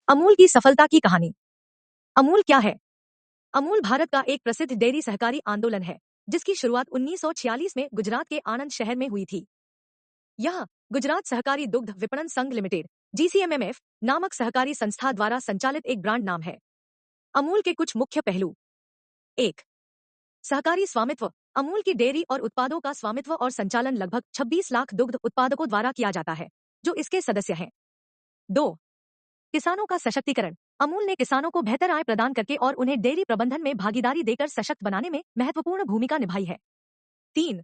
अमूल की सफलता की कहानी। अमूल क्या है? अमूल भारत का एक प्रसिद्ध डेयरी सहकारी आंदोलन है, जिसकी शुरुआत 1946 में गुजरात के आणंद शहर में हुई थी। यह गुजरात सहकारी दुग्ध विपणन संघ लिमिटेड (GCMMF) नामक सहकारी संस्था द्वारा संचालित एक ब्रांड नाम है। अमूल के कुछ मुख्य पहलू। 1. सहकारी स्वामित्व। अमूल की डेयरी और उत्पादों का स्वामित्व और संचालन लगभग 26 लाख दुग्ध उत्पादकों द्वारा किया जाता है, जो इसके सदस्य हैं। 2. किसानों का सशक्तिकरण। अमूल ने किसानों को बेहतर आय प्रदान करके और उन्हें डेयरी प्रबंधन में भागीदारी देकर सशक्त बनाने में महत्वपूर्ण भूमिका निभाई है। 3.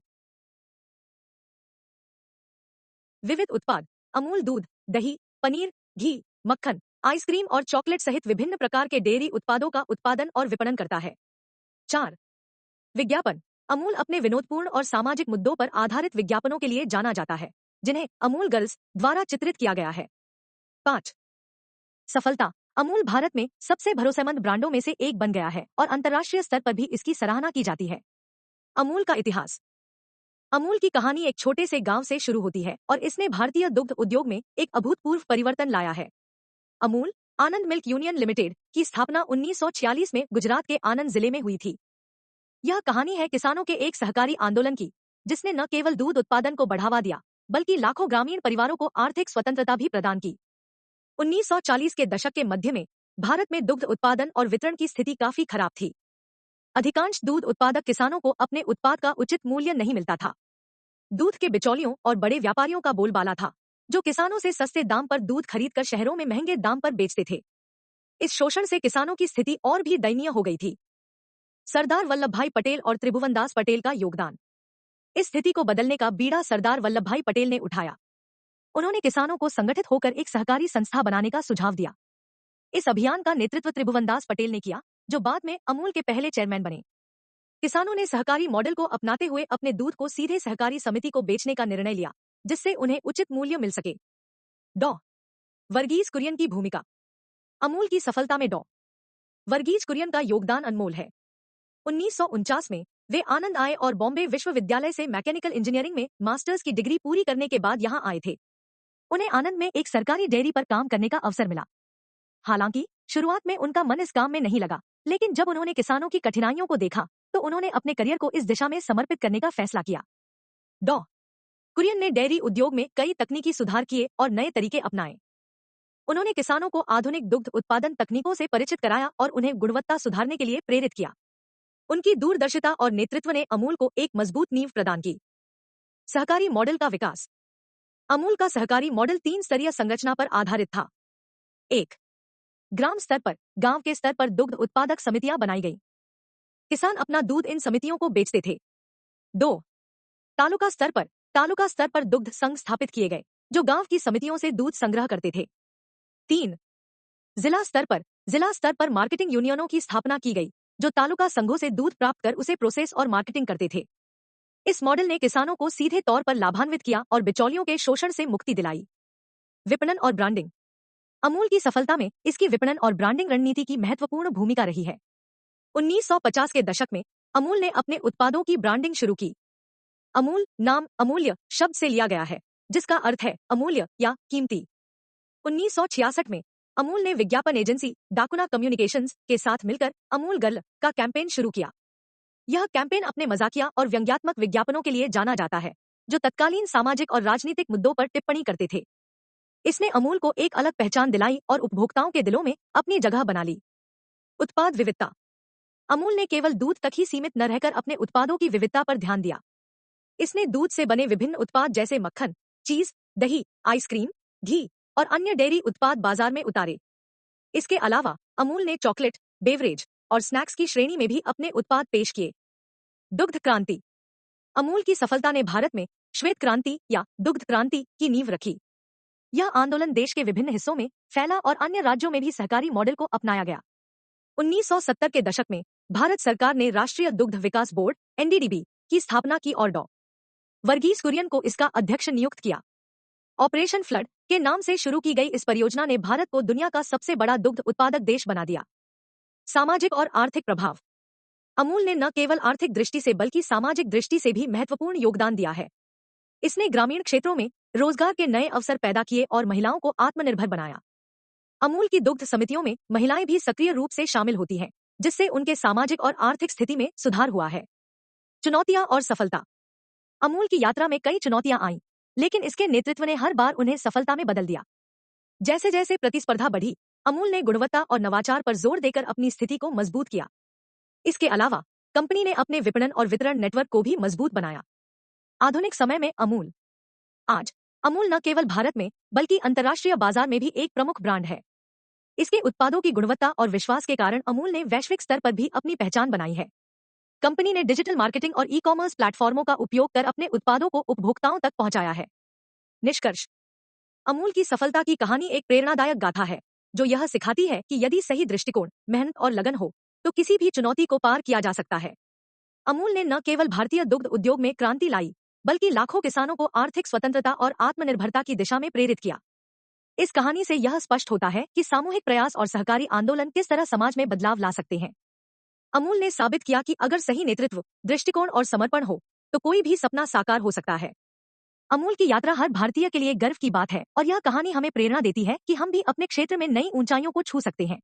विविध उत्पाद। अमूल दूध, दही, पनीर, घी, मक्खन, आइसक्रीम और चॉकलेट सहित विभिन्न प्रकार के डेयरी उत्पादों का उत्पादन और विपणन करता है। 4. विज्ञापन। अमूल अपने विनोदपूर्ण और सामाजिक मुद्दों पर आधारित विज्ञापनों के लिए जाना जाता है, जिन्हें अमूल गर्ल्स द्वारा चित्रित किया गया है। 5. सफलता। अमूल भारत में सबसे भरोसेमंद ब्रांडों में से एक बन गया है और अंतर्राष्ट्रीय स्तर पर भी इसकी सराहना की जाती है। अमूल का इतिहास। अमूल की कहानी एक छोटे से गांव से शुरू होती है और इसने भारतीय दुग्ध उद्योग में एक अभूतपूर्व परिवर्तन लाया है। अमूल आनंद मिल्क यूनियन लिमिटेड की स्थापना 1946 में गुजरात के आनंद जिले में हुई थी। यह कहानी है किसानों के एक सहकारी आंदोलन की, जिसने न केवल दूध उत्पादन को बढ़ावा दिया, बल्कि लाखों ग्रामीण परिवारों को आर्थिक स्वतंत्रता भी प्रदान की। 1940 के दशक के मध्य में भारत में दुग्ध उत्पादन और वितरण की स्थिति काफी खराब थी। अधिकांश दूध उत्पादक किसानों को अपने उत्पाद का उचित मूल्य नहीं मिलता था। दूध के बिचौलियों और बड़े व्यापारियों का बोलबाला था, जो किसानों से सस्ते दाम पर दूध खरीदकर शहरों में महंगे दाम पर बेचते थे। इस शोषण से किसानों की स्थिति और भी दयनीय हो गई थी। सरदार वल्लभ भाई पटेल और त्रिभुवनदास पटेल का योगदान। इस स्थिति को बदलने का बीड़ा सरदार वल्लभ भाई पटेल ने उठाया। उन्होंने किसानों को संगठित होकर एक सहकारी संस्था बनाने का सुझाव दिया। इस अभियान का नेतृत्व त्रिभुवनदास पटेल ने किया, जो बाद में अमूल के पहले चेयरमैन बने। किसानों ने सहकारी मॉडल को अपनाते हुए अपने दूध को सीधे सहकारी समिति को बेचने का निर्णय लिया, जिससे उन्हें उचित मूल्य मिल सके। डॉ वर्गीज कुरियन की भूमिका। अमूल की सफलता में डॉ वर्गीज कुरियन का योगदान अनमोल है। 1949 में वे आनंद आए और बॉम्बे विश्वविद्यालय से मैकेनिकल इंजीनियरिंग में मास्टर्स की डिग्री पूरी करने के बाद यहां आए थे। उन्हें आनंद में एक सरकारी डेयरी पर काम करने का अवसर मिला। हालांकि शुरुआत में उनका मन इस काम में नहीं लगा, लेकिन जब उन्होंने किसानों की कठिनाइयों को देखा, तो उन्होंने अपने करियर को इस दिशा में समर्पित करने का फैसला किया। डॉ कुरियन ने डेयरी उद्योग में कई तकनीकी सुधार किए और नए तरीके अपनाए। उन्होंने किसानों को आधुनिक दुग्ध उत्पादन तकनीकों से परिचित कराया और उन्हें गुणवत्ता सुधारने के लिए प्रेरित किया। उनकी दूरदर्शिता और नेतृत्व ने अमूल को एक मजबूत नींव प्रदान की। सहकारी मॉडल का विकास। अमूल का सहकारी मॉडल 3 स्तरीय संरचना पर आधारित था। 1. ग्राम स्तर पर, गांव के स्तर पर दुग्ध उत्पादक समितियां बनाई गईं। किसान अपना दूध इन समितियों को बेचते थे। 2. तालुका स्तर पर दुग्ध संघ स्थापित किए गए, जो गांव की समितियों से दूध संग्रह करते थे। 3. जिला स्तर पर मार्केटिंग यूनियनों की स्थापना की गई, जो तालुका संघों से दूध प्राप्त कर उसे प्रोसेस और मार्केटिंग करते थे। इस मॉडल ने किसानों को सीधे तौर पर लाभान्वित किया और बिचौलियों के शोषण से मुक्ति दिलाई। विपणन और ब्रांडिंग। अमूल की सफलता में इसकी विपणन और ब्रांडिंग रणनीति की महत्वपूर्ण भूमिका रही है। 1950 के दशक में अमूल ने अपने उत्पादों की ब्रांडिंग शुरू की। अमूल नाम अमूल्य शब्द से लिया गया है, जिसका अर्थ है अमूल्य या कीमती। 1966 में अमूल ने विज्ञापन एजेंसी डाकुना कम्युनिकेशंस के साथ मिलकर अमूल गर्ल का कैंपेन शुरू किया। यह कैंपेन अपने मजाकिया और व्यंग्यात्मक विज्ञापनों के लिए जाना जाता है, जो तत्कालीन सामाजिक और राजनीतिक मुद्दों पर टिप्पणी करते थे। इसने अमूल को एक अलग पहचान दिलाई और उपभोक्ताओं के दिलों में अपनी जगह बना ली। उत्पाद विविधता। अमूल ने केवल दूध तक ही सीमित न रहकर अपने उत्पादों की विविधता पर ध्यान दिया। इसने दूध से बने विभिन्न उत्पाद जैसे मक्खन, चीज, दही, आइसक्रीम, घी और अन्य डेयरी उत्पाद बाजार में उतारे। इसके अलावा अमूल ने चॉकलेट, बेवरेज और स्नैक्स की श्रेणी में भी अपने उत्पाद पेश किए। दुग्ध क्रांति। अमूल की सफलता ने भारत में श्वेत क्रांति या दुग्ध क्रांति की नींव रखी। यह आंदोलन देश के विभिन्न हिस्सों में फैला और अन्य राज्यों में भी सहकारी मॉडल को अपनाया गया। 1970 के दशक में भारत सरकार ने राष्ट्रीय दुग्ध विकास बोर्ड (NDDB) की स्थापना की और डॉ वर्गीज कुरियन को इसका अध्यक्ष नियुक्त किया। ऑपरेशन फ्लड के नाम से शुरू की गई इस परियोजना ने भारत को दुनिया का सबसे बड़ा दुग्ध उत्पादक देश बना दिया। सामाजिक और आर्थिक प्रभाव। अमूल ने न केवल आर्थिक दृष्टि से बल्कि सामाजिक दृष्टि से भी महत्वपूर्ण योगदान दिया है। इसने ग्रामीण क्षेत्रों में रोजगार के नए अवसर पैदा किए और महिलाओं को आत्मनिर्भर बनाया। अमूल की दुग्ध समितियों में महिलाएं भी सक्रिय रूप से शामिल होती हैं, जिससे उनके सामाजिक और आर्थिक स्थिति में सुधार हुआ है। चुनौतियां और सफलता। अमूल की यात्रा में कई चुनौतियां आईं, लेकिन इसके नेतृत्व ने हर बार उन्हें सफलता में बदल दिया। जैसे जैसे प्रतिस्पर्धा बढ़ी, अमूल ने गुणवत्ता और नवाचार पर जोर देकर अपनी स्थिति को मजबूत किया। इसके अलावा कंपनी ने अपने विपणन और वितरण नेटवर्क को भी मजबूत बनाया। आधुनिक समय में अमूल। आज अमूल न केवल भारत में बल्कि अंतर्राष्ट्रीय बाजार में भी एक प्रमुख ब्रांड है। इसके उत्पादों की गुणवत्ता और विश्वास के कारण अमूल ने वैश्विक स्तर पर भी अपनी पहचान बनाई है। कंपनी ने डिजिटल मार्केटिंग और ई कॉमर्स प्लेटफॉर्मों का उपयोग कर अपने उत्पादों को उपभोक्ताओं तक पहुंचाया है। निष्कर्ष। अमूल की सफलता की कहानी एक प्रेरणादायक गाथा है, जो यह सिखाती है कि यदि सही दृष्टिकोण, मेहनत और लगन हो, तो किसी भी चुनौती को पार किया जा सकता है। अमूल ने न केवल भारतीय दुग्ध उद्योग में क्रांति लाई, बल्कि लाखों किसानों को आर्थिक स्वतंत्रता और आत्मनिर्भरता की दिशा में प्रेरित किया। इस कहानी से यह स्पष्ट होता है कि सामूहिक प्रयास और सहकारी आंदोलन किस तरह समाज में बदलाव ला सकते हैं। अमूल ने साबित किया कि अगर सही नेतृत्व, दृष्टिकोण और समर्पण हो, तो कोई भी सपना साकार हो सकता है। अमूल की यात्रा हर भारतीय के लिए गर्व की बात है और यह कहानी हमें प्रेरणा देती है कि हम भी अपने क्षेत्र में नई ऊंचाइयों को छू सकते हैं।